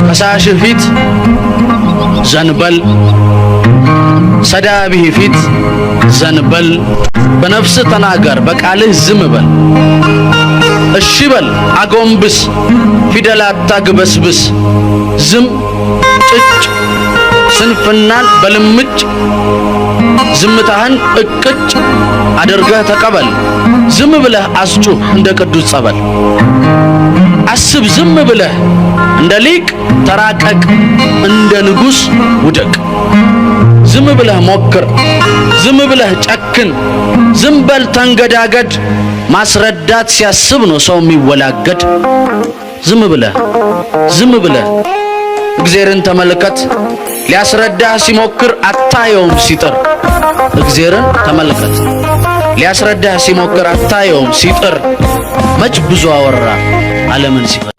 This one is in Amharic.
ከሳሽ ፊት ዘንበል ሰዳቢህ ፊት ዘንበል በነፍስ ተናገር በቃልህ ዝም በል እሺ በል አጎንብስ ፊደላት ታግበስብስ ዝም ጭጭ ስንፍናን በልምጭ ዝምታህን እቅጭ አድርገህ ተቀበል ዝም ብለህ አስጩህ እንደ ቅዱስ ጸበል አስብ ዝም ብለህ እንደ ሊቅ ተራቀቅ እንደ ንጉስ ውደቅ ዝም ብለህ ሞክር ዝም ብለህ ጨክን ዝም በል ተንገዳገድ ማስረዳት ሲያስብ ነው ሰው የሚወላገድ ዝም ብለህ እግዚአብሔርን ተመልከት ሊያስረዳህ ሲሞክር አታየውም ሲጥር እግዚአብሔርን ተመልከት ሊያስረዳህ ሲሞክር አታየውም ሲጥር መች ብዙ አወራ ዓለምን ሲፈ